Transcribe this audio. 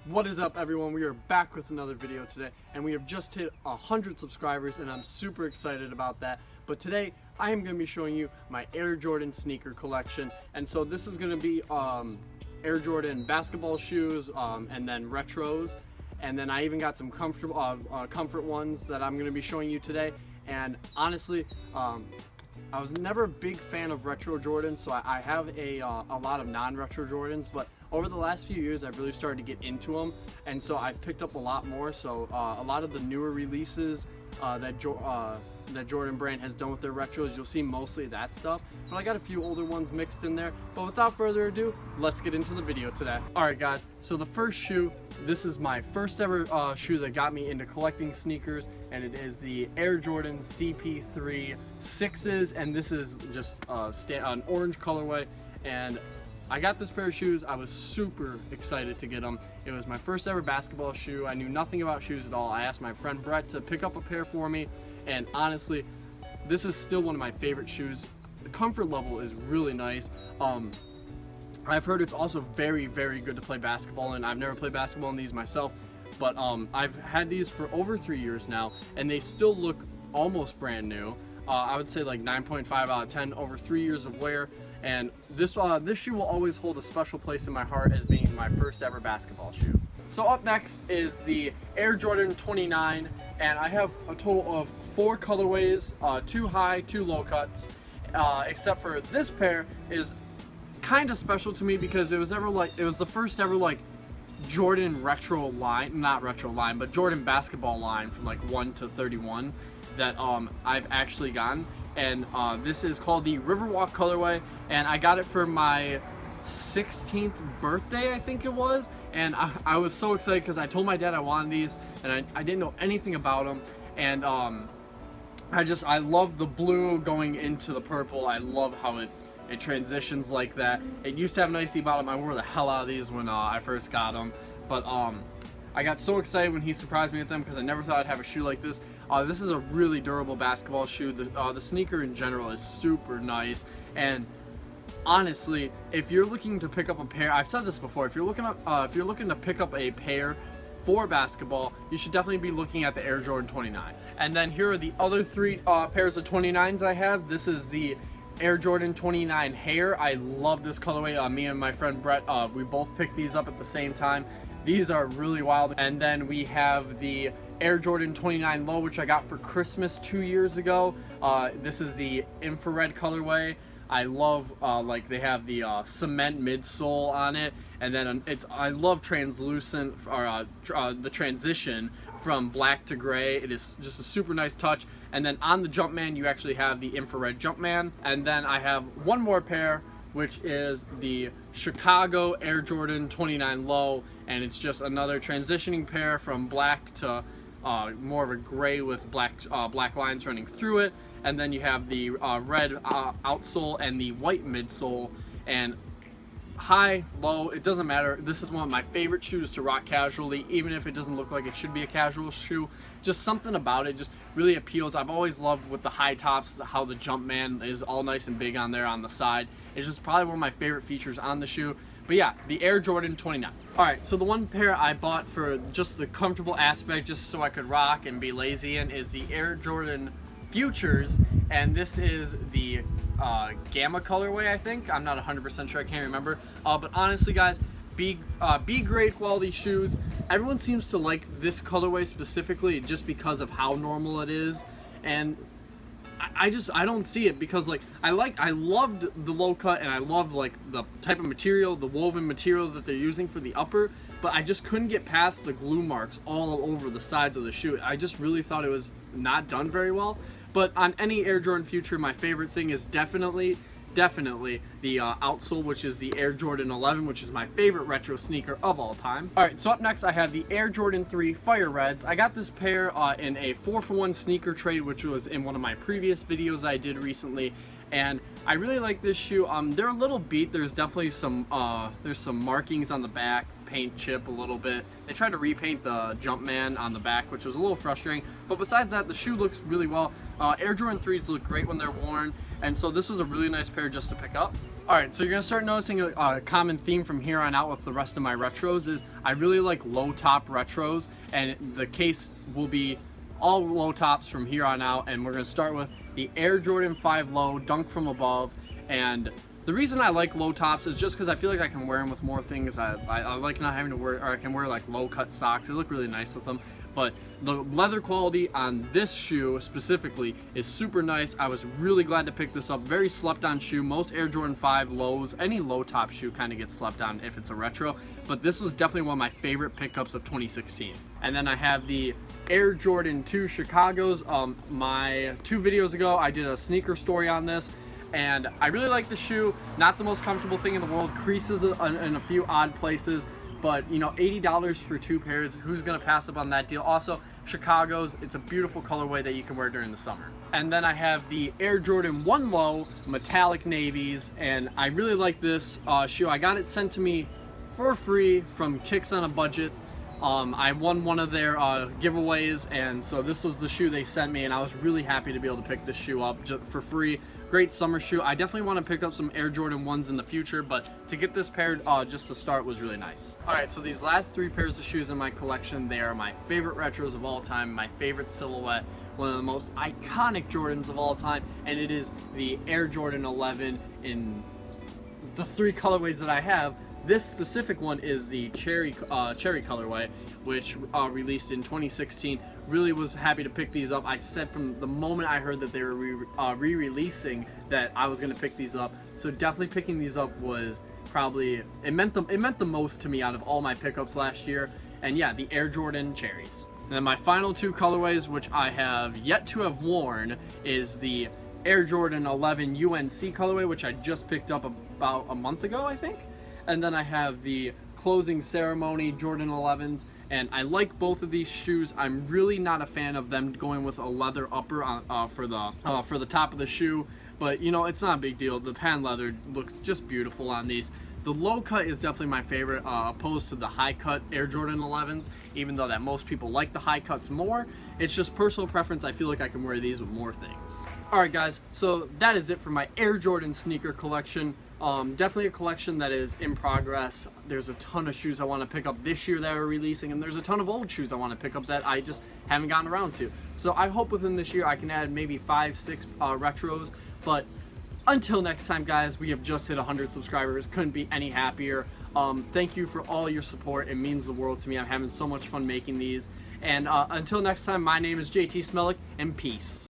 What is up, everyone? We are back with another video today, and we have just hit 100 subscribers, and I'm super excited about that. But today I am going to be showing you my Air Jordan sneaker collection, and so this is going to be Air Jordan basketball shoes, and then retros, and then I even got some comfort ones that I'm going to be showing you today. And honestly, I was never a big fan of retro Jordans, so I have a lot of non-retro Jordans, but over the last few years I've really started to get into them, and so I've picked up a lot more. So a lot of the newer releases that Jordan brand has done with their retros, you'll see mostly that stuff, but I got a few older ones mixed in there. But without further ado, let's get into the video today. Alright guys, so the first shoe, this is my first ever shoe that got me into collecting sneakers, and it is the Air Jordan CP3 6s, and this is just an orange colorway. And I got this pair of shoes. I was super excited to get them. It was my first ever basketball shoe. I knew nothing about shoes at all. I asked my friend Brett to pick up a pair for me, and honestly, this is still one of my favorite shoes. The comfort level is really nice. I've heard it's also very, very good to play basketball in. I've never played basketball in these myself, but I've had these for over 3 years now, and they still look almost brand new. I would say like 9.5 out of 10 over 3 years of wear. And this shoe will always hold a special place in my heart as being my first ever basketball shoe. So up next is the Air Jordan 29, and I have a total of 4 colorways, 2 high, 2 low cuts, except for this pair is kind of special to me because it was the first ever like Jordan retro line, not retro line, but Jordan basketball line from like 1 to 31 that I've actually gotten. And this is called the Riverwalk colorway, and I got it for my 16th birthday, I think it was. And I was so excited because I told my dad I wanted these, and I didn't know anything about them. And I love the blue going into the purple. I love how it transitions like that. It used to have an icy bottom. I wore the hell out of these when I first got them, but I got so excited when he surprised me with them because I never thought I'd have a shoe like this. This is a really durable basketball shoe. The sneaker in general is super nice, and honestly, if you're looking to pick up a pair, I've said this before, if you're looking to pick up a pair for basketball, you should definitely be looking at the Air Jordan 29. And then here are the other 3 pairs of 29s I have. This is the Air Jordan 29 Hair. I love this colorway. Me and my friend Brett, we both picked these up at the same time. These are really wild. And then we have the Air Jordan 29 Low, which I got for Christmas 2 years ago. This is the infrared colorway. I love like they have the cement midsole on it, and then I love translucent, or the transition from black to gray. It is just a super nice touch. And then on the Jumpman, you actually have the infrared Jumpman. And then I have one more pair, which is the Chicago Air Jordan 29 Low, and it's just another transitioning pair from black to more of a gray with black lines running through it. And then you have the red outsole and the white midsole. And high, low, it doesn't matter. This is one of my favorite shoes to rock casually, even if it doesn't look like it should be a casual shoe. Just something about it just really appeals. I've always loved with the high tops how the Jumpman is all nice and big on there on the side. It's just probably one of my favorite features on the shoe. But yeah, the Air Jordan 29. Alright, so the one pair I bought for just the comfortable aspect, just so I could rock and be lazy in, is the Air Jordan Futures, and this is the Gamma colorway, I think. I'm not 100% sure, I can't remember. But honestly guys, B grade quality shoes. Everyone seems to like this colorway specifically just because of how normal it is, and I don't see it because like I loved the low cut, and I loved like the type of material, the woven material that they're using for the upper, but I just couldn't get past the glue marks all over the sides of the shoe. I just really thought it was not done very well. But on any Air Jordan Future, my favorite thing is definitely the outsole, which is the Air Jordan 11, which is my favorite retro sneaker of all time. Alright, so up next I have the Air Jordan 3 Fire Reds. I got this pair in a 4-for-1 sneaker trade, which was in one of my previous videos I did recently, and I really like this shoe. They're a little beat. There's definitely some markings on the back, paint chip a little bit. They tried to repaint the Jumpman on the back, which was a little frustrating, but besides that, the shoe looks really well. Air Jordan 3s look great when they're worn, and so this was a really nice pair just to pick up. Alright, so you're going to start noticing a common theme from here on out with the rest of my retros is I really like low top retros, and the case will be all low tops from here on out, and we're going to start with the Air Jordan 5 Low Dunk from Above. And the reason I like low tops is just because I feel like I can wear them with more things. I like not having to wear, or I can wear like low cut socks. They look really nice with them. But the leather quality on this shoe specifically is super nice. I was really glad to pick this up. Very slept on shoe. Most Air Jordan 5 lows, any low top shoe kind of gets slept on if it's a retro. But this was definitely one of my favorite pickups of 2016. And then I have the Air Jordan 2 Chicago's. My 2 videos ago, I did a sneaker story on this. And I really like the shoe. Not the most comfortable thing in the world. Creases in a few odd places. But, you know, $80 for 2 pairs, who's going to pass up on that deal? Also, Chicago's, it's a beautiful colorway that you can wear during the summer. And then I have the Air Jordan 1 Low metallic navies, and I really like this shoe. I got it sent to me for free from Kicks on a Budget. I won one of their giveaways, and so this was the shoe they sent me, and I was really happy to be able to pick this shoe up just for free. Great summer shoe. I definitely want to pick up some Air Jordan 1s in the future, but to get this pair just to start was really nice. Alright, so these last 3 pairs of shoes in my collection, they are my favorite retros of all time, my favorite silhouette, one of the most iconic Jordans of all time, and it is the Air Jordan 11 in the 3 colorways that I have. This specific one is the cherry colorway, which released in 2016. Really was happy to pick these up. I said from the moment I heard that they were re-releasing that I was going to pick these up. So definitely picking these up was probably, it meant the most to me out of all my pickups last year. And yeah, the Air Jordan cherries. And then my final 2 colorways, which I have yet to have worn, is the Air Jordan 11 UNC colorway, which I just picked up about a month ago, I think. And then I have the Closing Ceremony Jordan 11s, and I like both of these shoes. I'm really not a fan of them going with a leather upper on, for the top of the shoe, but you know, it's not a big deal. The pan leather looks just beautiful on these. The low cut is definitely my favorite, opposed to the high cut Air Jordan 11s, even though that most people like the high cuts more. It's just personal preference. I feel like I can wear these with more things. Alright guys, so that is it for my Air Jordan sneaker collection. Definitely a collection that is in progress. There's a ton of shoes I want to pick up this year that are releasing, and there's a ton of old shoes I want to pick up that I just haven't gotten around to. So I hope within this year I can add maybe 5-6 retros, but until next time guys, we have just hit 100 subscribers. Couldn't be any happier. Thank you for all your support. It means the world to me. I'm having so much fun making these. And until next time, my name is JT Smelik, and peace.